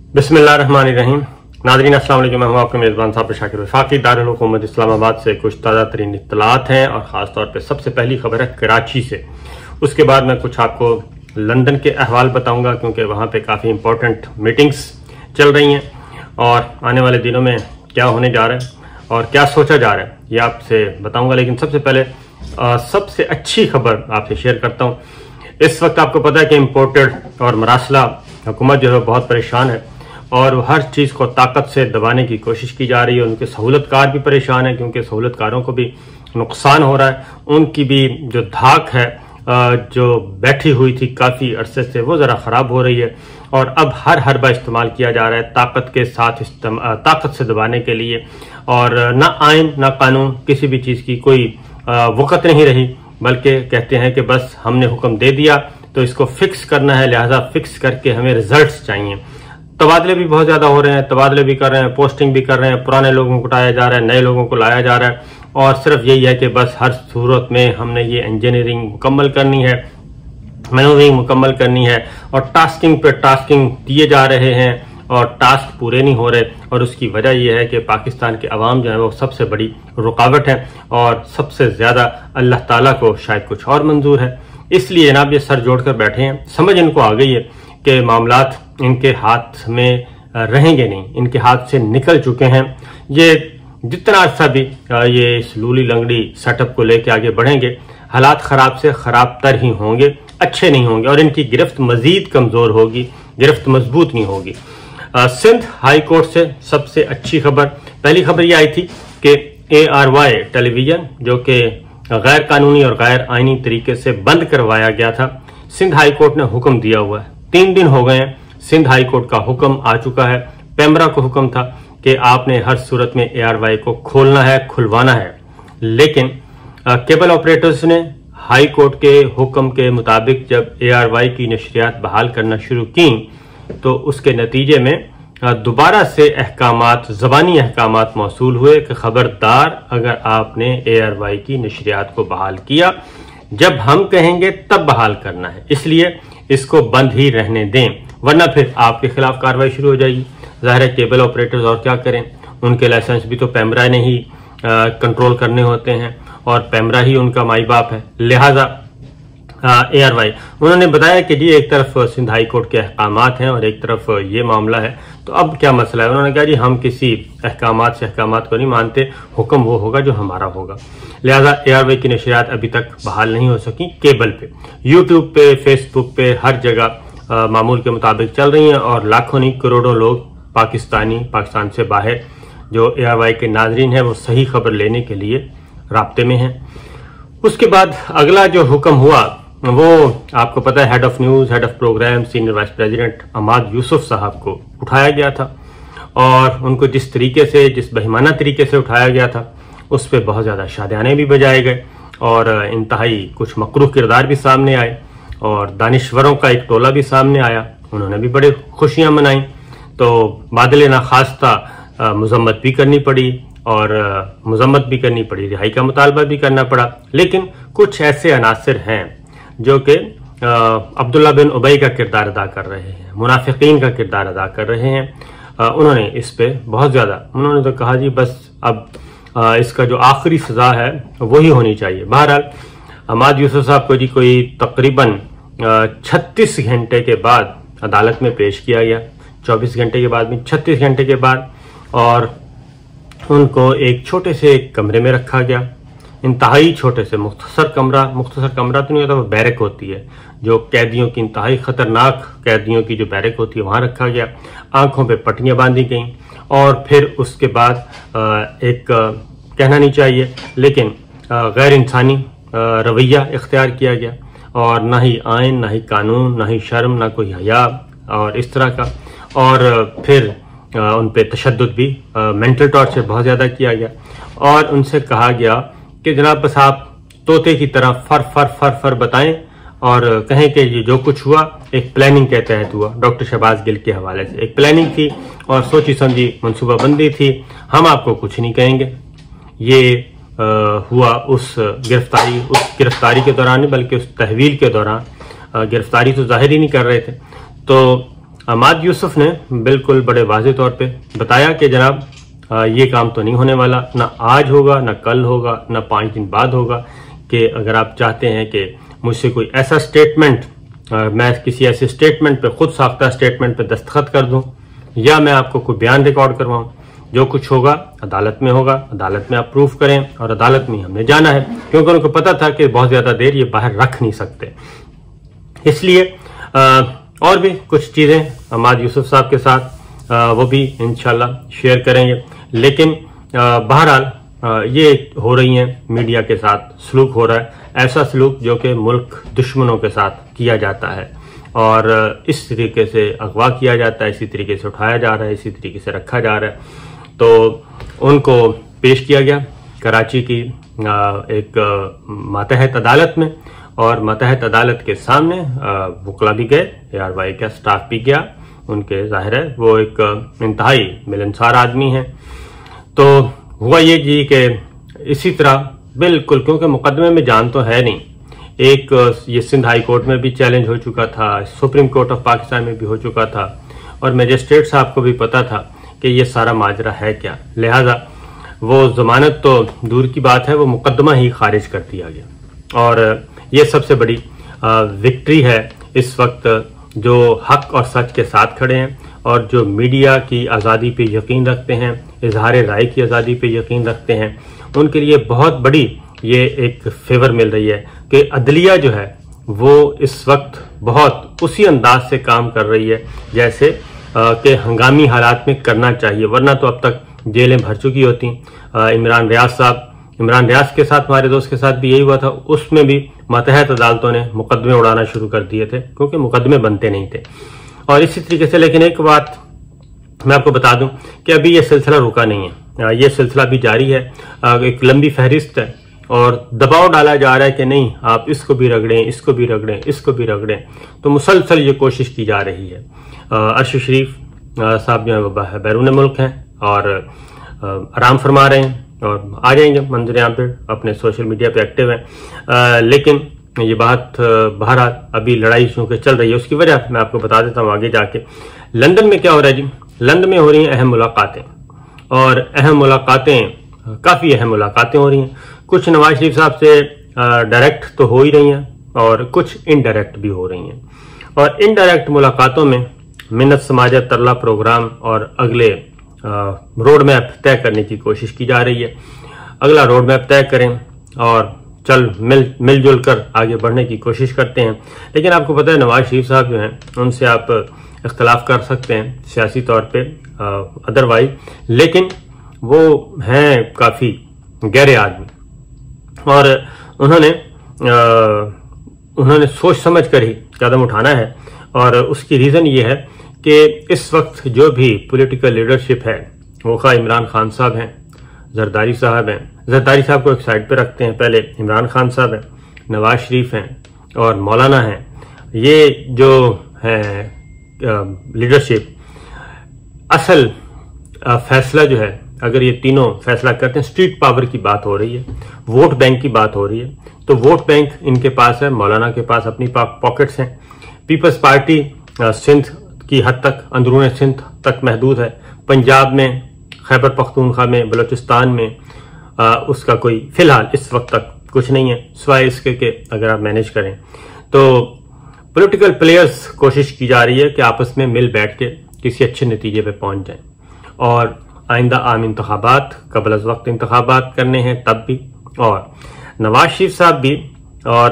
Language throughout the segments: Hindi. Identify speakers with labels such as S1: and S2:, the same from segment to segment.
S1: बिस्मिल्लाहिर्रहमानिर्रहीम। नाज़रीन अस्सलाम वालेकुम। मैं हूं आपके मेज़बान साबिर शाकिर वफाकी। दारुल हुकूमत इस्लामाबाद से कुछ ताज़ा तरीन इत्तलात हैं और ख़ास तौर पे सबसे पहली खबर है कराची से। उसके बाद मैं कुछ आपको लंदन के अहवाल बताऊंगा क्योंकि वहाँ पे काफ़ी इंपॉर्टेंट मीटिंग्स चल रही हैं और आने वाले दिनों में क्या होने जा रहा है और क्या सोचा जा रहा है ये आपसे बताऊँगा। लेकिन सबसे पहले सबसे अच्छी खबर आपसे शेयर करता हूँ। इस वक्त आपको पता है कि इम्पोर्टेड और मरासला हुकूमत जो है बहुत परेशान है और हर चीज़ को ताकत से दबाने की कोशिश की जा रही है। उनके सहूलतकार भी परेशान है क्योंकि सहूलतकारों को भी नुकसान हो रहा है। उनकी भी जो धाक है जो बैठी हुई थी काफ़ी अरसे से वो ज़रा ख़राब हो रही है और अब हर हरबा इस्तेमाल किया जा रहा है ताकत के साथ ताकत से दबाने के लिए। और ना आइन ना कानून किसी भी चीज़ की कोई वक़्त नहीं रही, बल्कि कहते हैं कि बस हमने हुक्म दे दिया तो इसको फिक्स करना है, लिहाजा फिक्स करके हमें रिजल्ट्स चाहिए। तबादले भी बहुत ज़्यादा हो रहे हैं, तबादले भी कर रहे हैं, पोस्टिंग भी कर रहे हैं, पुराने लोगों को उठाया जा रहा है, नए लोगों को लाया जा रहा है और सिर्फ यही है कि बस हर सूरत में हमने ये इंजीनियरिंग मुकम्मल करनी है, मैनूवरिंग मुकम्मल करनी है और टास्किंग पे टास्किंग दिए जा रहे हैं और टास्क पूरे नहीं हो रहे। और उसकी वजह यह है कि पाकिस्तान के अवाम जो है वो सबसे बड़ी रुकावट है और सबसे ज़्यादा अल्लाह ताला को शायद कुछ और मंजूर है, इसलिए जनाब ये सर जोड़ कर बैठे हैं। समझ इनको आ गई है कि मामलात इनके हाथ में रहेंगे नहीं, इनके हाथ से निकल चुके हैं। ये जितना अर्सा भी ये इस लूली लंगड़ी सेटअप को लेके आगे बढ़ेंगे हालात ख़राब से ख़राब तर ही होंगे, अच्छे नहीं होंगे और इनकी गिरफ्त मज़ीद कमज़ोर होगी, गिरफ्त मजबूत नहीं होगी। सिंध हाई कोर्ट से सबसे अच्छी खबर, पहली खबर ये आई थी कि ARY टेलीविज़न जो कि गैर कानूनी और गैर आइनी तरीके से बंद करवाया गया था, सिंध हाई कोर्ट ने हुक्म दिया हुआ है। 3 दिन हो गए हैं, सिंध हाई कोर्ट का हुक्म आ चुका है। पैमरा को हुक्म था कि आपने हर सूरत में ARY को खोलना है, खुलवाना है, लेकिन केबल ऑपरेटर्स ने हाई कोर्ट के हुक्म के मुताबिक जब ARY की नशरियात बहाल करना शुरू की तो उसके नतीजे में दोबारा से अहकामात, ज़बानी अहकामात मौसूल हुए कि खबरदार अगर आपने ARY की नशरियात को बहाल किया, जब हम कहेंगे तब बहाल करना है, इसलिए इसको बंद ही रहने दें वरना फिर आपके खिलाफ कार्रवाई शुरू हो जाएगी। ज़ाहिर है केबल ऑपरेटर्स और क्या करें, उनके लाइसेंस भी तो पैमरा ने ही कंट्रोल करने होते हैं और पैमरा ही उनका माई बाप है। लिहाजा ARY उन्होंने बताया कि जी एक तरफ सिंध हाई कोर्ट के अहकामात हैं और एक तरफ ये मामला है, तो अब क्या मसला है। उन्होंने कहा जी हम किसी अहकामात से अहकामात को नहीं मानते, हुक्म वो होगा जो हमारा होगा। लिहाजा ARY की नशरियात अभी तक बहाल नहीं हो सकी केबल पे, यूट्यूब पे, फेसबुक पे, हर जगह मामूल के मुताबिक चल रही हैं और लाखों नहीं करोड़ों लोग पाकिस्तान से बाहर जो ARY के नाजरीन हैं वो सही खबर लेने के लिए राब्ते में हैं। उसके बाद अगला जो हुक्म हुआ वो आपको पता है head of news, head of program, senior vice president Ahmed Yusuf साहब को उठाया गया था और उनको जिस तरीके से, जिस बेईमाना तरीके से उठाया गया था उस पर बहुत ज़्यादा शादियाने भी बजाए गए और इंतहाई कुछ मकरूह किरदार भी सामने आए और दानिश्वरों का एक टोला भी सामने आया, उन्होंने भी बड़े खुशियाँ मनाई। तो बादल नाखास्ता मजम्मत भी करनी पड़ी और मजम्मत भी करनी पड़ी, रिहाई का मुतालबा भी करना पड़ा। लेकिन कुछ ऐसे अनासर हैं जो कि अब्दुल्ला बिन उबई का किरदार अदा कर रहे हैं, मुनाफिकीन का किरदार अदा कर रहे हैं। उन्होंने इस पे बहुत ज़्यादा, उन्होंने तो कहा जी बस अब इसका जो आखिरी सज़ा है वही होनी चाहिए। बहरहाल अहमद यूसुफ साहब को जी कोई तकरीबन 36 घंटे के बाद अदालत में पेश किया गया, 24 घंटे के बाद में 36 घंटे के बाद, और उनको एक छोटे से कमरे में रखा गया, इंतहाई छोटे से मुख्तसर कमरा तो नहीं होता, वो बैरक होती है जो कैदियों की, इंतहाई खतरनाक कैदियों की जो बैरक होती है वहाँ रखा गया। आंखों पे पट्टियाँ बांधी गई और फिर उसके बाद एक कहना नहीं चाहिए लेकिन गैर इंसानी रवैया इख्तियार किया गया और ना ही आइन, ना ही कानून, ना ही शर्म, ना कोई हया और इस तरह का। और फिर उन पे तशद्दुद भी, मेंटल टॉर्चर बहुत ज़्यादा किया गया और उनसे कहा गया कि जनाब बस आप तोते की तरह फर फर फर फर बताएं और कहें कि ये जो कुछ हुआ एक प्लानिंग के तहत हुआ। डॉक्टर शहबाज गिल के हवाले से एक प्लानिंग थी और सोची समझी मनसूबाबंदी थी, हम आपको कुछ नहीं कहेंगे। ये हुआ उस गिरफ्तारी के दौरान नहीं बल्कि उस तहवील के दौरान। गिरफ्तारी तो जाहिर ही नहीं कर रहे थे। तो अहमद यूसुफ ने बिल्कुल बड़े वाज़ेह तौर पे बताया कि जनाब ये काम तो नहीं होने वाला, ना आज होगा, ना कल होगा, ना 5 दिन बाद होगा, कि अगर आप चाहते हैं कि मुझसे कोई ऐसा स्टेटमेंट, मैं किसी ऐसे स्टेटमेंट पे, खुद साख्ता स्टेटमेंट पे दस्तखत कर दूं, या मैं आपको कोई बयान रिकॉर्ड करवाऊं, जो कुछ होगा अदालत में होगा, अदालत में आप प्रूफ करें और अदालत में हमने जाना है, क्योंकि उनको पता था कि बहुत ज़्यादा देर ये बाहर रख नहीं सकते। इसलिए और भी कुछ चीज़ें अहमद यूसुफ साहब के साथ वो भी इंशाल्लाह शेयर करेंगे। लेकिन बहरहाल ये हो रही हैं, मीडिया के साथ सलूक हो रहा है, ऐसा सलूक जो कि मुल्क दुश्मनों के साथ किया जाता है, और इस तरीके से अगवा किया जाता है, इसी तरीके से उठाया जा रहा है, इसी तरीके से रखा जा रहा है। तो उनको पेश किया गया कराची की एक मातहत अदालत में, और मातहत अदालत के सामने वकला भी गए, ARY का स्टाफ भी गया, उनके जाहिर है वो एक इंतहाई मिलनसार आदमी है। तो हुआ ये जी कि इसी तरह बिल्कुल, क्योंकि मुकदमे में जान तो है नहीं, एक ये सिंध हाई कोर्ट में भी चैलेंज हो चुका था, सुप्रीम कोर्ट ऑफ पाकिस्तान में भी हो चुका था, और मजिस्ट्रेट साहब को भी पता था कि ये सारा माजरा है क्या, लिहाजा वो जमानत तो दूर की बात है, वो मुकदमा ही खारिज कर दिया गया। और ये सबसे बड़ी विक्ट्री है इस वक्त, जो हक और सच के साथ खड़े हैं और जो मीडिया की आज़ादी पे यकीन रखते हैं, इजहार राय की आज़ादी पे यकीन रखते हैं, उनके लिए बहुत बड़ी ये एक फेवर मिल रही है कि अदलिया जो है वो इस वक्त बहुत उसी अंदाज से काम कर रही है जैसे कि हंगामी हालात में करना चाहिए, वरना तो अब तक जेलें भर चुकी होती। इमरान रियाज के साथ, हमारे दोस्त के साथ भी यही हुआ था, उसमें भी मातहत अदालतों ने मुकदमे उड़ाना शुरू कर दिए थे क्योंकि मुकदमे बनते नहीं थे। और इसी तरीके से, लेकिन एक बात मैं आपको बता दूं कि अभी ये सिलसिला रुका नहीं है, ये सिलसिला भी जारी है, एक लंबी फहरिस्त है और दबाव डाला जा रहा है कि नहीं आप इसको भी रगड़ें, इसको भी रगड़ें, इसको भी रगड़ें। तो मुसलसल ये कोशिश की जा रही है। अरशद शरीफ साहब जो है बैरून मुल्क हैं और आराम फरमा रहे हैं और आ जाएंगे मंजर आम पे, अपने सोशल मीडिया पे एक्टिव हैं। लेकिन ये बात बहरहाल अभी लड़ाई चूंकि चल रही है, उसकी वजह मैं आपको बता देता हूँ आगे जाके। लंदन में क्या हो रहा है जी? लंदन में हो रही हैं अहम मुलाकातें, और अहम मुलाकातें, काफ़ी अहम मुलाकातें हो रही हैं। कुछ नवाज शरीफ साहब से डायरेक्ट तो हो ही रही हैं और कुछ इनडायरेक्ट भी हो रही हैं। और इनडायरेक्ट मुलाकातों में मिन्नत समाजा तरला प्रोग्राम और अगले रोड मैप तय करने की कोशिश की जा रही है। अगला रोड मैप तय करें और मिलजुल कर आगे बढ़ने की कोशिश करते हैं। लेकिन आपको पता है नवाज शरीफ साहब जो हैं उनसे आप इख्तलाफ कर सकते हैं सियासी तौर पे, अदरवाइज, लेकिन वो हैं काफ़ी गहरे आदमी और उन्होंने सोच समझ कर ही कदम उठाना है। और उसकी रीज़न ये है कि इस वक्त जो भी पॉलिटिकल लीडरशिप है वो खा इमरान खान साहब हैं, जरदारी साहब हैं, जरदारी साहब को एक साइड पे रखते हैं, पहले इमरान खान साहब हैं, नवाज शरीफ हैं और मौलाना हैं। ये जो है लीडरशिप, असल फैसला जो है, अगर ये तीनों फैसला करते हैं, स्ट्रीट पावर की बात हो रही है, वोट बैंक की बात हो रही है, तो वोट बैंक इनके पास है, मौलाना के पास अपनी पॉकेट्स हैं। पीपल्स पार्टी सिंध की हद तक, अंदरून सिंध तक महदूद है। पंजाब में, खैबर पख्तूनख्वा में, बलूचिस्तान में उसका कोई फिलहाल इस वक्त तक कुछ नहीं है, सिवाय इसके कि अगर आप मैनेज करें तो पॉलिटिकल प्लेयर्स कोशिश की जा रही है कि आपस में मिल बैठ के किसी अच्छे नतीजे पे पहुंच जाएं। और आइंदा आम इंतखाबात, कबल अज़ वक्त इंतखाबात करने हैं तब भी, और नवाज शरीफ साहब भी, और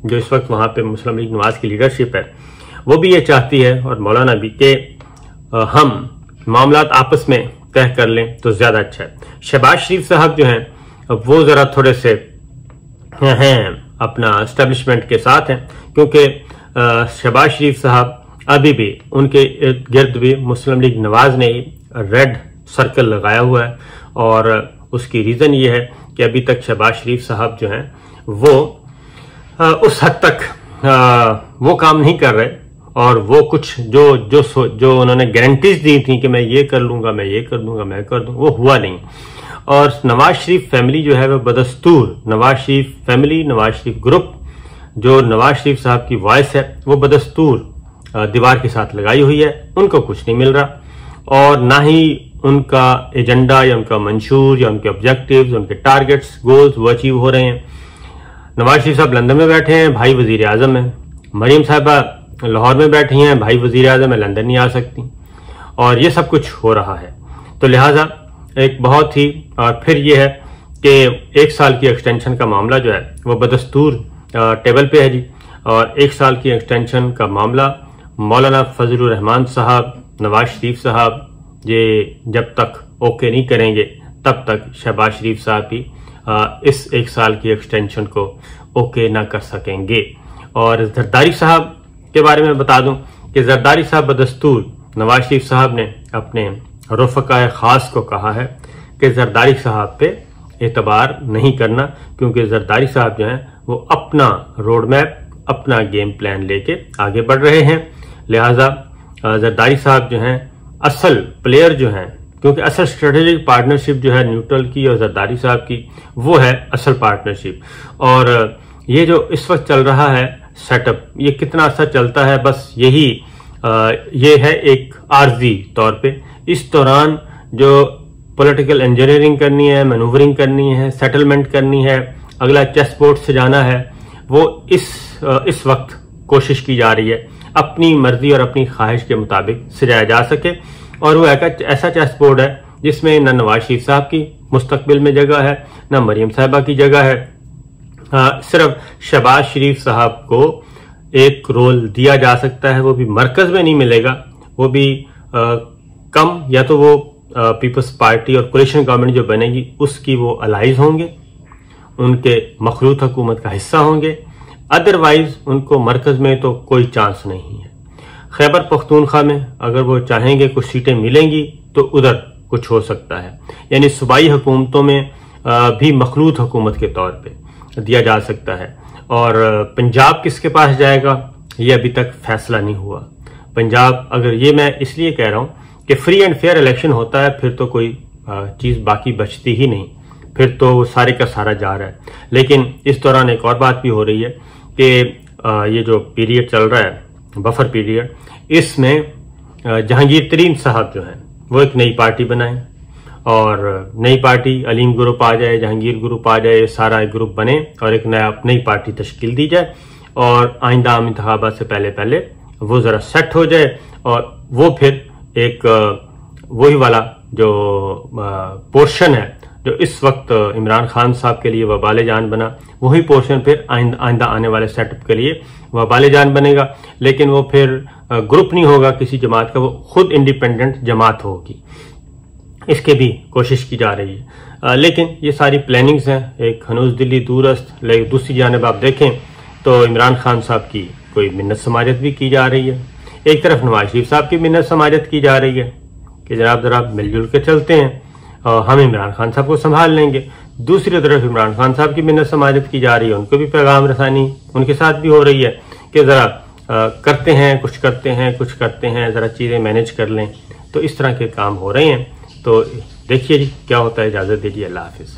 S1: जो इस वक्त वहाँ पे मुस्लिम लीग नवाज की लीडरशिप है वो भी ये चाहती है, और मौलाना भी, कि हम मामलात आपस में तय कर लें तो ज़्यादा अच्छा है। शहबाज शरीफ साहब जो हैं वो ज़रा थोड़े से हैं अपना एस्टेब्लिशमेंट के साथ हैं, क्योंकि शहबाज शरीफ साहब अभी भी, उनके इर्द गिर्द भी मुस्लिम लीग नवाज ने रेड सर्कल लगाया हुआ है। और उसकी रीज़न ये है कि अभी तक शहबाज शरीफ साहब जो हैं वो उस हद तक वो काम नहीं कर रहे, और वो कुछ जो उन्होंने गारंटीज दी थी कि मैं ये कर लूंगा, मैं ये कर दूंगा, मैं कर दूंगा, वो हुआ नहीं। और नवाज शरीफ फैमिली जो है वो बदस्तूर, नवाज शरीफ फैमिली, नवाज शरीफ ग्रुप, जो नवाज शरीफ साहब की वॉइस है, वो बदस्तूर दीवार के साथ लगाई हुई है, उनको कुछ नहीं मिल रहा और ना ही उनका एजेंडा या उनका मंशूर या उनके ऑब्जेक्टिव्स, उनके टारगेट्स, गोल्स वो अचीव हो रहे हैं। नवाज शरीफ साहब लंदन में बैठे हैं, भाई वजीर आजम है। मरीम साहबा लाहौर में बैठी हैं, भाई वजीर आजम है, लंदन नहीं आ सकती और ये सब कुछ हो रहा है। तो लिहाजा एक बहुत ही और फिर ये है कि 1 साल की एक्सटेंशन का मामला जो है वो बदस्तूर टेबल पे है जी। और 1 साल की एक्सटेंशन का मामला मौलाना फजलुर रहमान साहब, नवाज शरीफ साहब ये जब तक ओके नहीं करेंगे तब तक शहबाज शरीफ साहब भी इस 1 साल की एक्सटेंशन को ओके ना कर सकेंगे। और जरदारी साहब के बारे में बता दूं कि जरदारी साहब बदस्तूर नवाज शरीफ साहब ने अपने रफ़क़ाए ख़ास को कहा है कि जरदारी साहब पे एतबार नहीं करना, क्योंकि जरदारी साहब जो हैं वो अपना रोड मैप, अपना गेम प्लान लेके आगे बढ़ रहे हैं। लिहाजा जरदारी साहब जो हैं असल प्लेयर जो हैं, क्योंकि असल स्ट्रेटेजिक पार्टनरशिप जो है न्यूट्रल की और जरदारी साहब की वो है असल पार्टनरशिप। और ये जो इस वक्त चल रहा है सेटअप, ये कितना अच्छा चलता है बस यही ये है एक आर्जी तौर पे। इस दौरान जो पॉलिटिकल इंजीनियरिंग करनी है, मैनूवरिंग करनी है, सेटलमेंट करनी है, अगला चेस बोर्ड से जाना है, वो इस वक्त कोशिश की जा रही है अपनी मर्जी और अपनी ख्वाहिश के मुताबिक सजाया जा सके। और वो ऐसा चेस बोर्ड है जिसमें न नवाज शरीफ साहब की मुस्तकबिल में जगह है, न मरीम साहबा की जगह है। सिर्फ शहबाज शरीफ साहब को एक रोल दिया जा सकता है, वो भी मरकज में नहीं मिलेगा, वो भी कम, या तो वो पीपल्स पार्टी और कोलिशन गवर्नमेंट जो बनेगी उसकी वो अलाइज होंगे, उनके मखलूत हुकूमत का हिस्सा होंगे, अदरवाइज उनको मरकज में तो कोई चांस नहीं है। खैबर पख्तूनख्वा में अगर वो चाहेंगे कुछ सीटें मिलेंगी तो उधर कुछ हो सकता है, यानी सूबाई हुकूमतों में भी मखलूत हुकूमत के तौर पे दिया जा सकता है। और पंजाब किसके पास जाएगा ये अभी तक फैसला नहीं हुआ। पंजाब, अगर ये मैं इसलिए कह रहा हूं कि फ्री एंड फेयर इलेक्शन होता है फिर तो कोई चीज बाकी बचती ही नहीं, फिर तो वो सारे का सारा जा रहा है। लेकिन इस दौरान एक और बात भी हो रही है कि ये जो पीरियड चल रहा है, बफर पीरियड, इसमें जहांगीर तरीन साहब जो हैं वो एक नई पार्टी बनाएं और नई पार्टी अलीम ग्रुप आ जाए, जहांगीर ग्रुप आ जाए, सारा एक ग्रुप बने और एक नई पार्टी तश्कील दी जाए और आइंदा आम इंतखाबात से पहले वो जरा सेट हो जाए और वो फिर एक वही वाला जो पोर्शन है जो इस वक्त इमरान खान साहब के लिए वबाले जान बना, वही पोर्शन फिर आइंदा आने वाले सेटअप के लिए वबाले जान बनेगा। लेकिन वो फिर ग्रुप नहीं होगा किसी जमात का, वो खुद इंडिपेंडेंट जमात होगी। इसके भी कोशिश की जा रही है, लेकिन ये सारी प्लानिंग्स हैं, एक हनूज दिल्ली दूरस्त। लेकिन दूसरी जानिब आप देखें तो इमरान खान साहब की कोई मिन्नत समाजत भी की जा रही है, एक तरफ नवाज शरीफ साहब की मिन्नत समाजत की जा रही है कि जनाब जरा मिलजुल के चलते हैं और हम इमरान खान साहब को संभाल लेंगे। दूसरी तरफ इमरान खान साहब की मिन्नत समाजत की जा रही है, उनको भी पैगाम रसानी उनके साथ भी हो रही है कि जरा करते हैं, कुछ करते हैं, जरा चीजें मैनेज कर लें। तो इस तरह के काम हो रहे हैं। तो देखिए जी क्या होता है। इजाजत दीजिए, अल्लाह हाफिज।